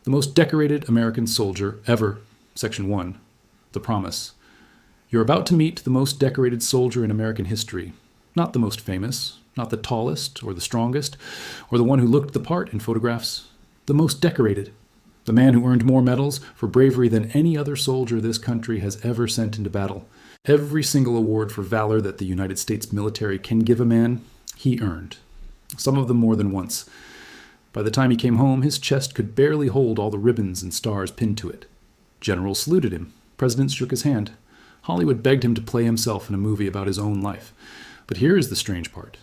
The most decorated American soldier ever. Section 1. The Promise. You're about to meet the most decorated soldier in American history. Not the most famous, not the tallest or the strongest, or the one who looked the part in photographs. The most decorated. The man who earned more medals for bravery than any other soldier this country has ever sent into battle. Every single award for valor that the United States military can give a man, he earned. Some of them more than once. By the time he came home, his chest could barely hold all the ribbons and stars pinned to it. Generals saluted him. Presidents shook his hand. Hollywood begged him to play himself in a movie about his own life. But here is the strange part.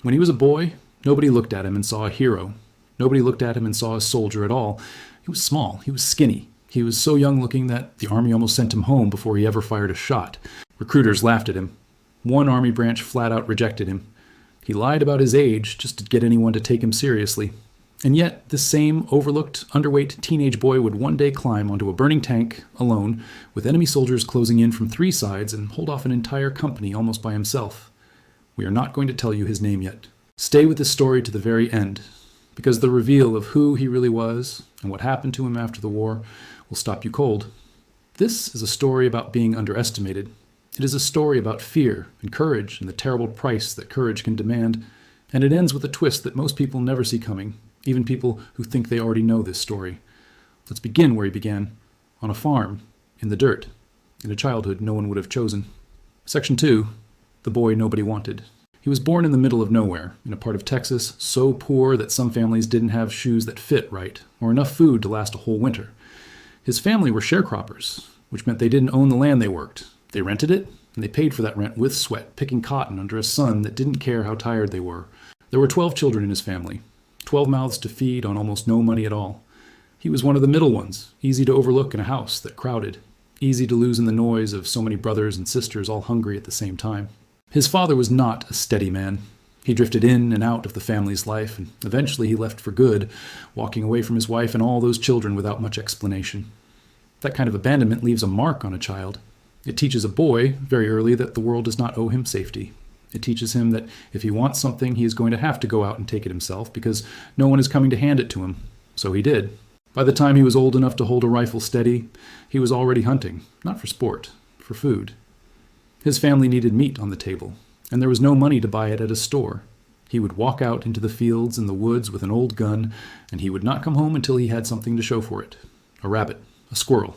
When he was a boy, nobody looked at him and saw a hero. Nobody looked at him and saw a soldier at all. He was small. He was skinny. He was so young-looking that the Army almost sent him home before he ever fired a shot. Recruiters laughed at him. One Army branch flat-out rejected him. He lied about his age just to get anyone to take him seriously. And yet, this same overlooked, underweight teenage boy would one day climb onto a burning tank, alone, with enemy soldiers closing in from 3 sides and hold off an entire company almost by himself. We are not going to tell you his name yet. Stay with this story to the very end, because the reveal of who he really was and what happened to him after the war will stop you cold. This is a story about being underestimated. It is a story about fear and courage and the terrible price that courage can demand, and it ends with a twist that most people never see coming, even people who think they already know this story. Let's begin where he began, on a farm, in the dirt, in a childhood no one would have chosen. Section 2, the boy nobody wanted. He was born in the middle of nowhere, in a part of Texas so poor that some families didn't have shoes that fit right, or enough food to last a whole winter. His family were sharecroppers, which meant they didn't own the land they worked. They rented it, and they paid for that rent with sweat, picking cotton under a sun that didn't care how tired they were. There were 12 children in his family, 12 mouths to feed on almost no money at all. He was one of the middle ones, easy to overlook in a house that crowded, easy to lose in the noise of so many brothers and sisters all hungry at the same time. His father was not a steady man. He drifted in and out of the family's life, and eventually he left for good, walking away from his wife and all those children without much explanation. That kind of abandonment leaves a mark on a child. It teaches a boy very early that the world does not owe him safety. It teaches him that if he wants something, he is going to have to go out and take it himself because no one is coming to hand it to him. So he did. By the time he was old enough to hold a rifle steady, he was already hunting, not for sport, for food. His family needed meat on the table, and there was no money to buy it at a store. He would walk out into the fields and the woods with an old gun, and he would not come home until he had something to show for it. A rabbit, a squirrel,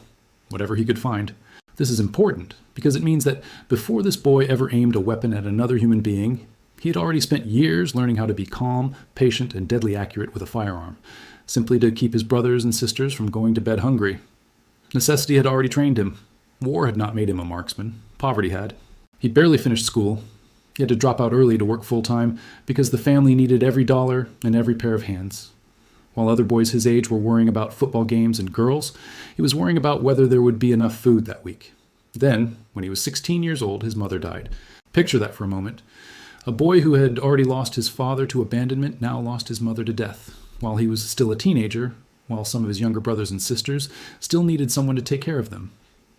whatever he could find. This is important because it means that before this boy ever aimed a weapon at another human being, he had already spent years learning how to be calm, patient, and deadly accurate with a firearm, simply to keep his brothers and sisters from going to bed hungry. Necessity had already trained him. War had not made him a marksman. Poverty had. He barely finished school. He had to drop out early to work full-time because the family needed every dollar and every pair of hands. While other boys his age were worrying about football games and girls, he was worrying about whether there would be enough food that week. Then, when he was 16 years old, his mother died. Picture that for a moment. A boy who had already lost his father to abandonment now lost his mother to death. While he was still a teenager, while some of his younger brothers and sisters still needed someone to take care of them.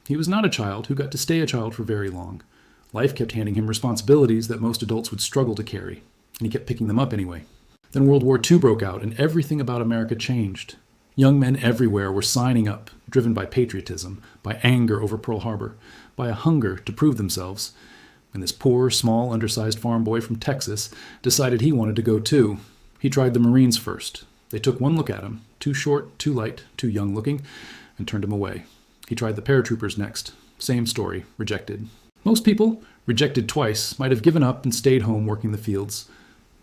He was not a child who got to stay a child for very long. Life kept handing him responsibilities that most adults would struggle to carry, and he kept picking them up anyway. Then World War II broke out, and everything about America changed. Young men everywhere were signing up, driven by patriotism, by anger over Pearl Harbor, by a hunger to prove themselves. And this poor, small, undersized farm boy from Texas decided he wanted to go too. He tried the Marines first. They took one look at him, too short, too light, too young looking, and turned him away. He tried the paratroopers next. Same story, rejected. Most people, rejected twice, might have given up and stayed home working the fields.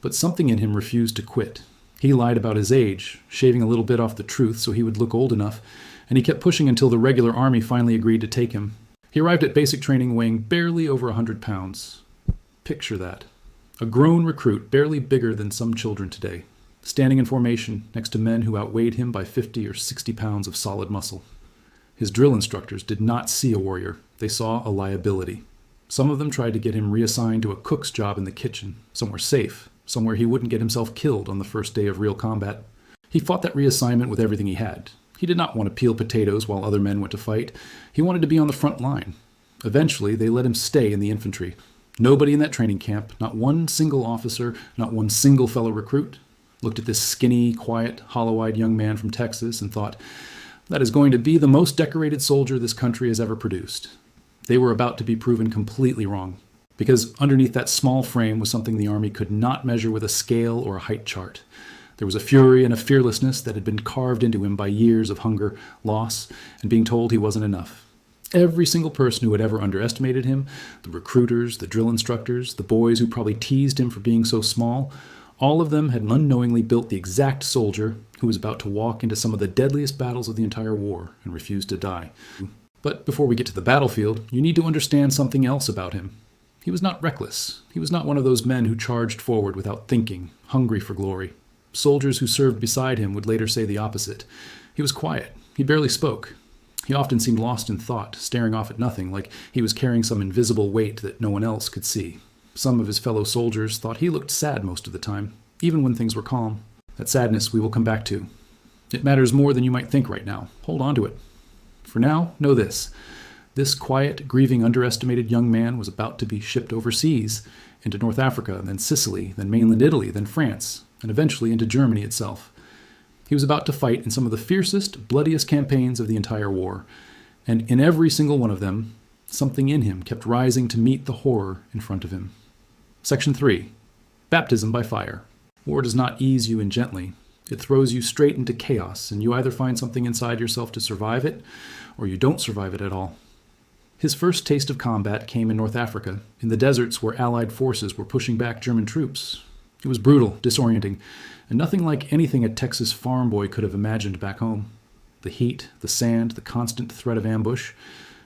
But something in him refused to quit. He lied about his age, shaving a little bit off the truth so he would look old enough, and he kept pushing until the regular army finally agreed to take him. He arrived at basic training weighing barely over 100 pounds. Picture that. A grown recruit, barely bigger than some children today, standing in formation next to men who outweighed him by 50 or 60 pounds of solid muscle. His drill instructors did not see a warrior. They saw a liability. Some of them tried to get him reassigned to a cook's job in the kitchen, somewhere safe, somewhere he wouldn't get himself killed on the first day of real combat. He fought that reassignment with everything he had. He did not want to peel potatoes while other men went to fight. He wanted to be on the front line. Eventually, they let him stay in the infantry. Nobody in that training camp, not one single officer, not one single fellow recruit, looked at this skinny, quiet, hollow-eyed young man from Texas and thought, that is going to be the most decorated soldier this country has ever produced. They were about to be proven completely wrong, because underneath that small frame was something the Army could not measure with a scale or a height chart. There was a fury and a fearlessness that had been carved into him by years of hunger, loss, and being told he wasn't enough. Every single person who had ever underestimated him, the recruiters, the drill instructors, the boys who probably teased him for being so small, all of them had unknowingly built the exact soldier who was about to walk into some of the deadliest battles of the entire war and refuse to die. But before we get to the battlefield, you need to understand something else about him. He was not reckless. He was not one of those men who charged forward without thinking, hungry for glory. Soldiers who served beside him would later say the opposite. He was quiet. He barely spoke. He often seemed lost in thought, staring off at nothing, like he was carrying some invisible weight that no one else could see. Some of his fellow soldiers thought he looked sad most of the time, even when things were calm. That sadness we will come back to. It matters more than you might think right now. Hold on to it. For now, know this. This quiet, grieving, underestimated young man was about to be shipped overseas, into North Africa, then Sicily, then mainland Italy, then France, and eventually into Germany itself. He was about to fight in some of the fiercest, bloodiest campaigns of the entire war, and in every single one of them, something in him kept rising to meet the horror in front of him. Section 3. Baptism by fire. War does not ease you in gently. It throws you straight into chaos, and you either find something inside yourself to survive it, or you don't survive it at all. His first taste of combat came in North Africa, in the deserts where Allied forces were pushing back German troops. It was brutal, disorienting, and nothing like anything a Texas farm boy could have imagined back home. The heat, the sand, the constant threat of ambush.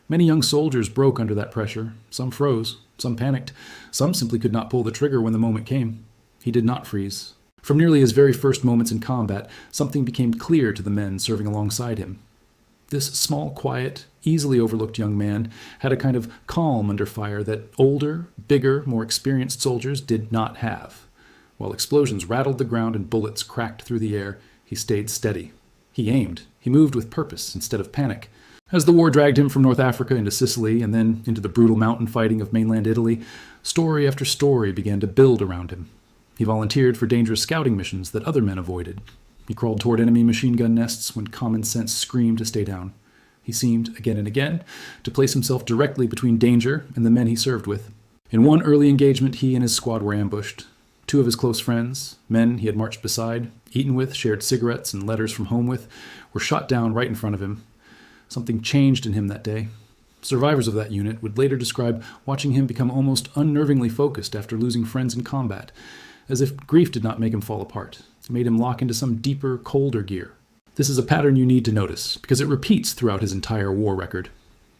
Many young soldiers broke under that pressure. Some froze, some panicked, some simply could not pull the trigger when the moment came. He did not freeze. From nearly his very first moments in combat, something became clear to the men serving alongside him. This small, quiet, easily overlooked young man had a kind of calm under fire that older, bigger, more experienced soldiers did not have. While explosions rattled the ground and bullets cracked through the air, he stayed steady. He aimed. He moved with purpose instead of panic. As the war dragged him from North Africa into Sicily and then into the brutal mountain fighting of mainland Italy, story after story began to build around him. He volunteered for dangerous scouting missions that other men avoided. He crawled toward enemy machine gun nests when common sense screamed to stay down. He seemed, again and again, to place himself directly between danger and the men he served with. In one early engagement, he and his squad were ambushed. Two of his close friends, men he had marched beside, eaten with, shared cigarettes and letters from home with, were shot down right in front of him. Something changed in him that day. Survivors of that unit would later describe watching him become almost unnervingly focused after losing friends in combat, as if grief did not make him fall apart. It made him lock into some deeper, colder gear. This is a pattern you need to notice, because it repeats throughout his entire war record.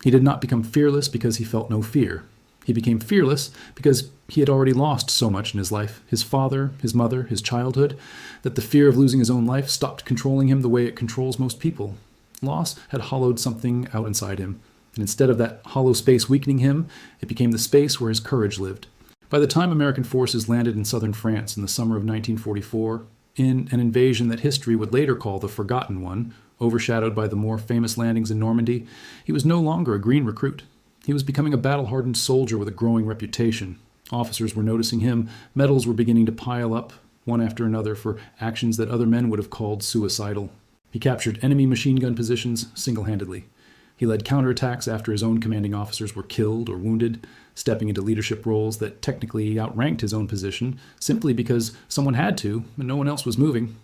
He did not become fearless because he felt no fear. He became fearless because he had already lost so much in his life, his father, his mother, his childhood, that the fear of losing his own life stopped controlling him the way it controls most people. Loss had hollowed something out inside him, and instead of that hollow space weakening him, it became the space where his courage lived. By the time American forces landed in southern France in the summer of 1944, in an invasion that history would later call the Forgotten One, overshadowed by the more famous landings in Normandy, he was no longer a green recruit. He was becoming a battle-hardened soldier with a growing reputation. Officers were noticing him. Medals were beginning to pile up, one after another, for actions that other men would have called suicidal. He captured enemy machine gun positions single-handedly. He led counterattacks after his own commanding officers were killed or wounded, stepping into leadership roles that technically outranked his own position simply because someone had to and no one else was moving.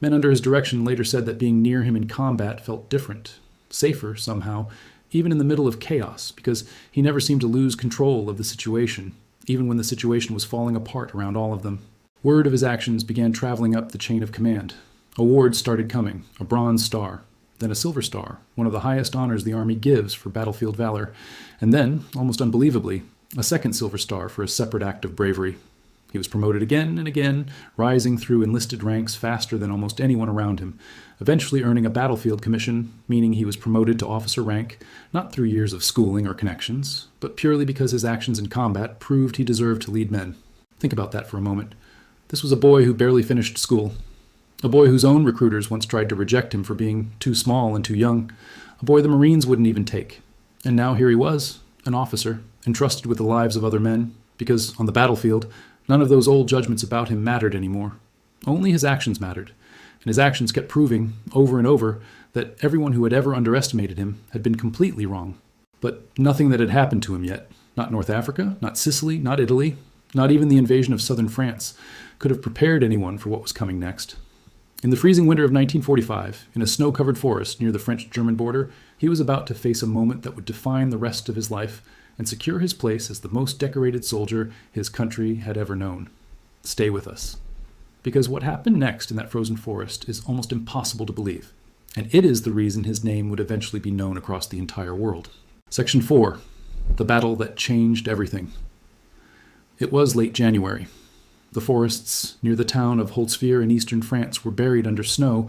Men under his direction later said that being near him in combat felt different, safer somehow, even in the middle of chaos, because he never seemed to lose control of the situation, even when the situation was falling apart around all of them. Word of his actions began traveling up the chain of command. Awards started coming, a Bronze Star, then a Silver Star, one of the highest honors the Army gives for battlefield valor, and then, almost unbelievably, a second Silver Star for a separate act of bravery. He was promoted again and again, rising through enlisted ranks faster than almost anyone around him, eventually earning a battlefield commission, meaning he was promoted to officer rank, not through years of schooling or connections, but purely because his actions in combat proved he deserved to lead men. Think about that for a moment. This was a boy who barely finished school. A boy whose own recruiters once tried to reject him for being too small and too young. A boy the Marines wouldn't even take. And now here he was, an officer, entrusted with the lives of other men, because on the battlefield, none of those old judgments about him mattered anymore. Only his actions mattered, and his actions kept proving, over and over, that everyone who had ever underestimated him had been completely wrong. But nothing that had happened to him yet, not North Africa, not Sicily, not Italy, not even the invasion of southern France, could have prepared anyone for what was coming next. In the freezing winter of 1945, in a snow-covered forest near the French-German border, he was about to face a moment that would define the rest of his life and secure his place as the most decorated soldier his country had ever known. Stay with us. Because what happened next in that frozen forest is almost impossible to believe, and it is the reason his name would eventually be known across the entire world. Section 4. The battle that changed everything. It was late January. The forests near the town of Holtzwihr in eastern France were buried under snow,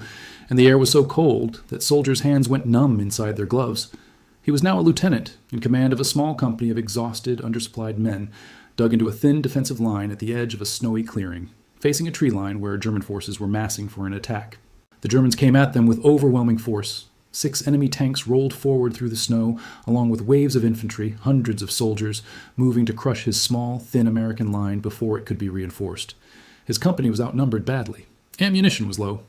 and the air was so cold that soldiers' hands went numb inside their gloves. He was now a lieutenant in command of a small company of exhausted, undersupplied men, dug into a thin defensive line at the edge of a snowy clearing, facing a tree line where German forces were massing for an attack. The Germans came at them with overwhelming force. 6 enemy tanks rolled forward through the snow, along with waves of infantry, hundreds of soldiers, moving to crush his small, thin American line before it could be reinforced. His company was outnumbered badly. Ammunition was low.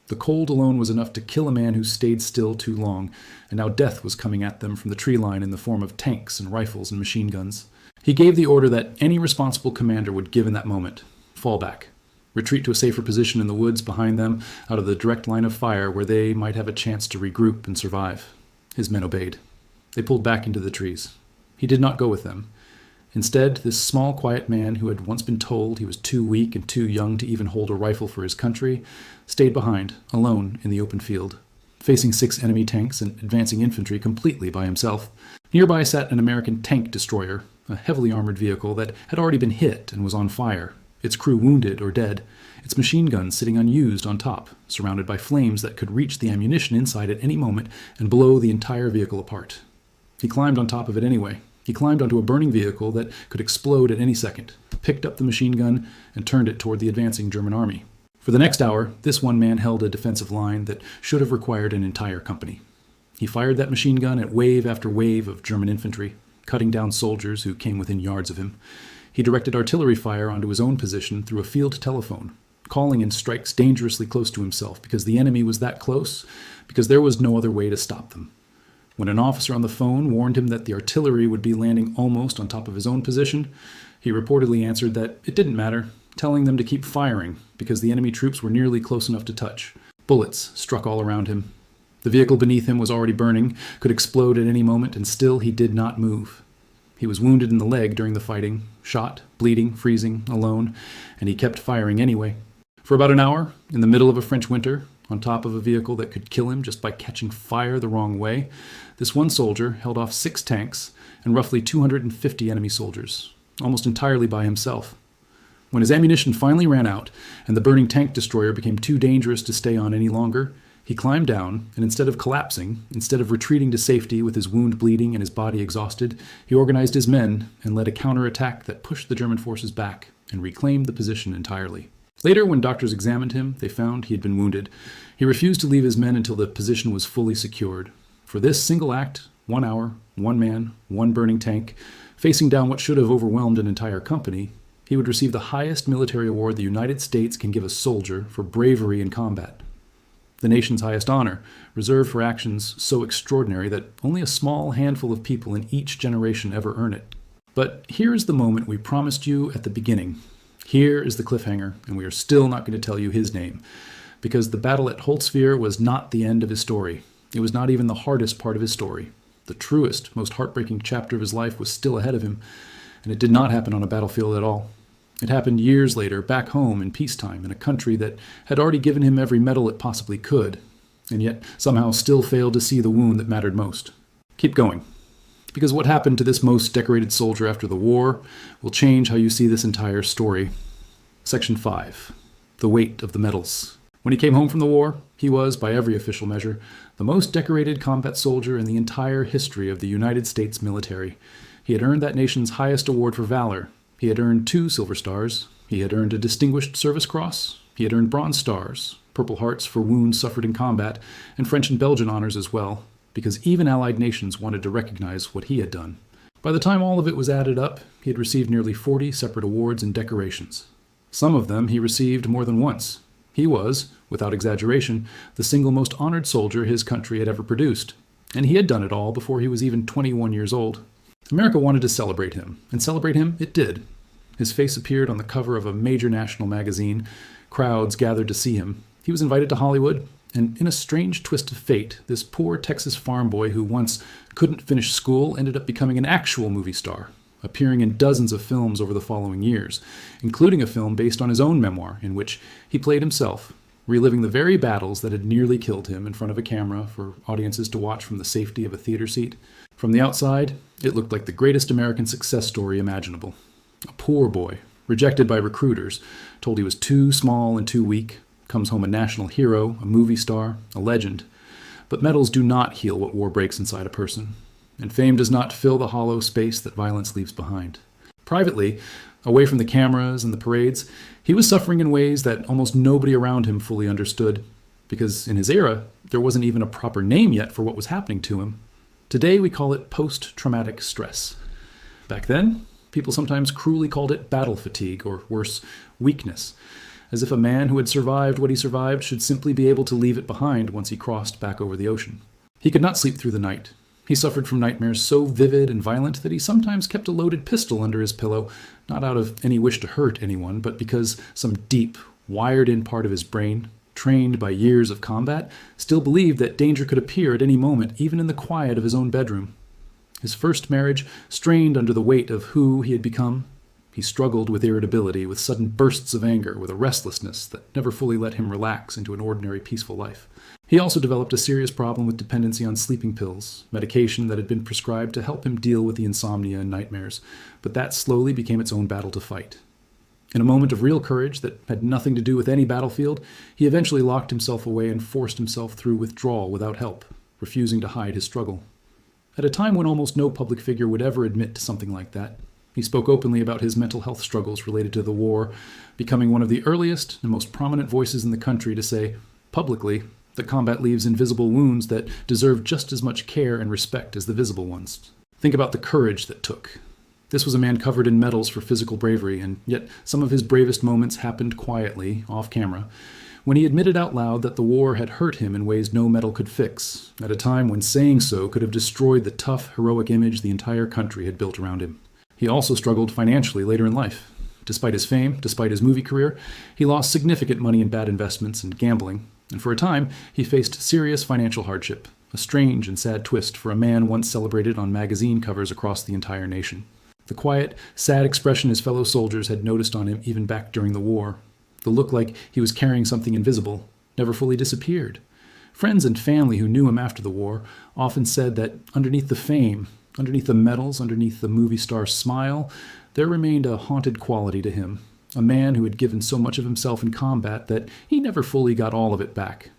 The cold alone was enough to kill a man who stayed still too long, and now death was coming at them from the tree line in the form of tanks and rifles and machine guns. He gave the order that any responsible commander would give in that moment: fall back. Retreat to a safer position in the woods behind them, out of the direct line of fire where they might have a chance to regroup and survive. His men obeyed. They pulled back into the trees. He did not go with them. Instead, this small, quiet man who had once been told he was too weak and too young to even hold a rifle for his country, stayed behind, alone in the open field, facing 6 enemy tanks and advancing infantry completely by himself. Nearby sat an American tank destroyer, a heavily armored vehicle that had already been hit and was on fire, its crew wounded or dead, its machine guns sitting unused on top, surrounded by flames that could reach the ammunition inside at any moment and blow the entire vehicle apart. He climbed on top of it anyway. He climbed onto a burning vehicle that could explode at any second, picked up the machine gun, and turned it toward the advancing German army. For the next hour, this one man held a defensive line that should have required an entire company. He fired that machine gun at wave after wave of German infantry, cutting down soldiers who came within yards of him. He directed artillery fire onto his own position through a field telephone, calling in strikes dangerously close to himself because the enemy was that close, because there was no other way to stop them. When an officer on the phone warned him that the artillery would be landing almost on top of his own position, he reportedly answered that it didn't matter, telling them to keep firing because the enemy troops were nearly close enough to touch. Bullets struck all around him. The vehicle beneath him was already burning, could explode at any moment, and still he did not move. He was wounded in the leg during the fighting, shot, bleeding, freezing, alone, and he kept firing anyway. For about an hour, in the middle of a French winter, on top of a vehicle that could kill him just by catching fire the wrong way, this one soldier held off 6 tanks and roughly 250 enemy soldiers, almost entirely by himself. When his ammunition finally ran out and the burning tank destroyer became too dangerous to stay on any longer, he climbed down, and instead of collapsing, instead of retreating to safety with his wound bleeding and his body exhausted, he organized his men and led a counterattack that pushed the German forces back and reclaimed the position entirely. Later, when doctors examined him, they found he had been wounded. He refused to leave his men until the position was fully secured. For this single act, 1 hour, 1 man, 1 burning tank, facing down what should have overwhelmed an entire company, he would receive the highest military award the United States can give a soldier for bravery in combat. The nation's highest honor, reserved for actions so extraordinary that only a small handful of people in each generation ever earn it. But here is the moment we promised you at the beginning. Here is the cliffhanger, and we are still not going to tell you his name, because the battle at Holtzwihr was not the end of his story. It was not even the hardest part of his story. The truest, most heartbreaking chapter of his life was still ahead of him, and it did not happen on a battlefield at all. It happened years later, back home in peacetime, in a country that had already given him every medal it possibly could, and yet somehow still failed to see the wound that mattered most. Keep going, because what happened to this most decorated soldier after the war will change how you see this entire story. Section 5. The weight of the medals. When he came home from the war, he was, by every official measure, the most decorated combat soldier in the entire history of the United States military. He had earned that nation's highest award for valor. He had earned 2 Silver Stars. He had earned a Distinguished Service Cross. He had earned Bronze Stars, Purple Hearts for wounds suffered in combat, and French and Belgian honors as well, because even Allied nations wanted to recognize what he had done. By the time all of it was added up, he had received nearly 40 separate awards and decorations. Some of them he received more than once. He was, without exaggeration, the single most honored soldier his country had ever produced, and he had done it all before he was even 21 years old. America wanted to celebrate him, and celebrate him it did. His face appeared on the cover of a major national magazine. Crowds gathered to see him. He was invited to Hollywood, and in a strange twist of fate, this poor Texas farm boy who once couldn't finish school ended up becoming an actual movie star, appearing in dozens of films over the following years, including a film based on his own memoir in which he played himself, reliving the very battles that had nearly killed him in front of a camera for audiences to watch from the safety of a theater seat. From the outside, it looked like the greatest American success story imaginable. A poor boy, rejected by recruiters, told he was too small and too weak, comes home a national hero, a movie star, a legend. But medals do not heal what war breaks inside a person, and fame does not fill the hollow space that violence leaves behind. Privately, away from the cameras and the parades, he was suffering in ways that almost nobody around him fully understood, because in his era, there wasn't even a proper name yet for what was happening to him. Today we call it post-traumatic stress. Back then, people sometimes cruelly called it battle fatigue, or worse, weakness, as if a man who had survived what he survived should simply be able to leave it behind once he crossed back over the ocean. He could not sleep through the night. He suffered from nightmares so vivid and violent that he sometimes kept a loaded pistol under his pillow, not out of any wish to hurt anyone, but because some deep, wired-in part of his brain, trained by years of combat, still believed that danger could appear at any moment, even in the quiet of his own bedroom. His first marriage strained under the weight of who he had become. He struggled with irritability, with sudden bursts of anger, with a restlessness that never fully let him relax into an ordinary, peaceful life. He also developed a serious problem with dependency on sleeping pills, medication that had been prescribed to help him deal with the insomnia and nightmares, but that slowly became its own battle to fight. In a moment of real courage that had nothing to do with any battlefield, he eventually locked himself away and forced himself through withdrawal without help, refusing to hide his struggle. At a time when almost no public figure would ever admit to something like that, he spoke openly about his mental health struggles related to the war, becoming one of the earliest and most prominent voices in the country to say, publicly, that combat leaves invisible wounds that deserve just as much care and respect as the visible ones. Think about the courage that took. This was a man covered in medals for physical bravery, and yet some of his bravest moments happened quietly, off camera, when he admitted out loud that the war had hurt him in ways no medal could fix, at a time when saying so could have destroyed the tough, heroic image the entire country had built around him. He also struggled financially later in life. Despite his fame, despite his movie career, he lost significant money in bad investments and gambling, and for a time he faced serious financial hardship, a strange and sad twist for a man once celebrated on magazine covers across the entire nation. The quiet, sad expression his fellow soldiers had noticed on him even back during the war, the look like he was carrying something invisible, never fully disappeared. Friends and family who knew him after the war often said that underneath the fame, underneath the medals, underneath the movie star smile, there remained a haunted quality to him, a man who had given so much of himself in combat that he never fully got all of it back.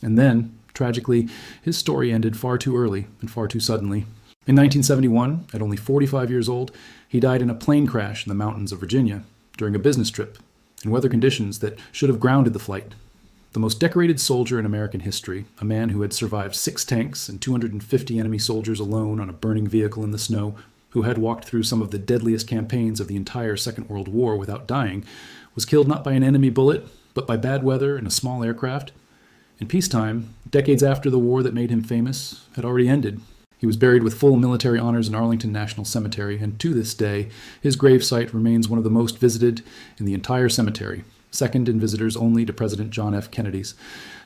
And then, tragically, his story ended far too early and far too suddenly. In 1971, at only 45 years old, he died in a plane crash in the mountains of Virginia during a business trip, in weather conditions that should have grounded the flight. The most decorated soldier in American history, a man who had survived 6 tanks and 250 enemy soldiers alone on a burning vehicle in the snow, who had walked through some of the deadliest campaigns of the entire Second World War without dying, was killed not by an enemy bullet, but by bad weather and a small aircraft. In peacetime, decades after the war that made him famous had already ended. He was buried with full military honors in Arlington National Cemetery, and to this day, his gravesite remains one of the most visited in the entire cemetery, second in visitors only to President John F. Kennedy's.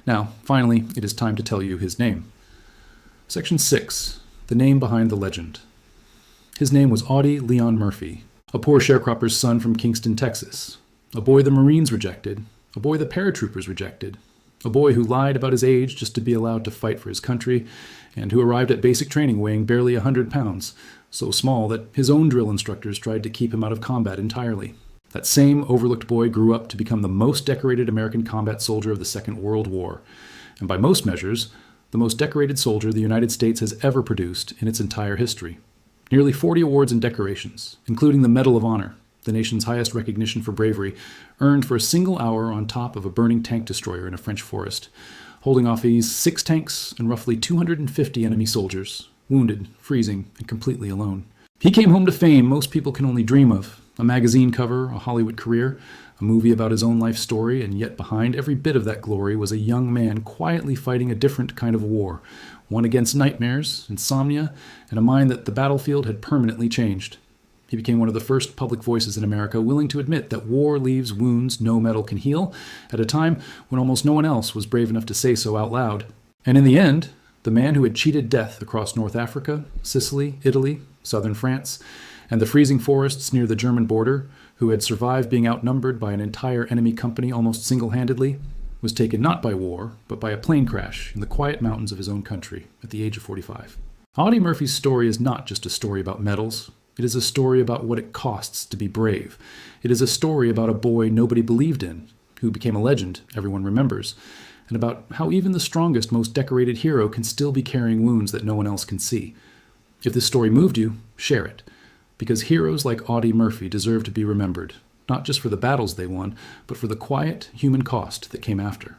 Now, finally, it is time to tell you his name. Section 6. The name behind the legend. His name was Audie Leon Murphy, a poor sharecropper's son from Kingston, Texas, a boy the Marines rejected, a boy the paratroopers rejected, a boy who lied about his age just to be allowed to fight for his country, and who arrived at basic training weighing barely 100 pounds, so small that his own drill instructors tried to keep him out of combat entirely. That same overlooked boy grew up to become the most decorated American combat soldier of the Second World War, and by most measures, the most decorated soldier the United States has ever produced in its entire history. Nearly 40 awards and decorations, including the Medal of Honor, the nation's highest recognition for bravery, earned for a single hour on top of a burning tank destroyer in a French forest, holding off these 6 tanks and roughly 250 enemy soldiers, wounded, freezing, and completely alone. He came home to fame most people can only dream of, A magazine cover, a Hollywood career, a movie about his own life story, and yet behind every bit of that glory was a young man quietly fighting a different kind of war, one against nightmares, insomnia, and a mind that the battlefield had permanently changed. He became one of the first public voices in America willing to admit that war leaves wounds no metal can heal, at a time when almost no one else was brave enough to say so out loud. And in the end, the man who had cheated death across North Africa, Sicily, Italy, southern France, and the freezing forests near the German border, who had survived being outnumbered by an entire enemy company almost single-handedly, was taken not by war, but by a plane crash in the quiet mountains of his own country at the age of 45. Audie Murphy's story is not just a story about medals. It is a story about what it costs to be brave. It is a story about a boy nobody believed in, who became a legend everyone remembers, and about how even the strongest, most decorated hero can still be carrying wounds that no one else can see. If this story moved you, share it. Because heroes like Audie Murphy deserve to be remembered, not just for the battles they won, but for the quiet human cost that came after.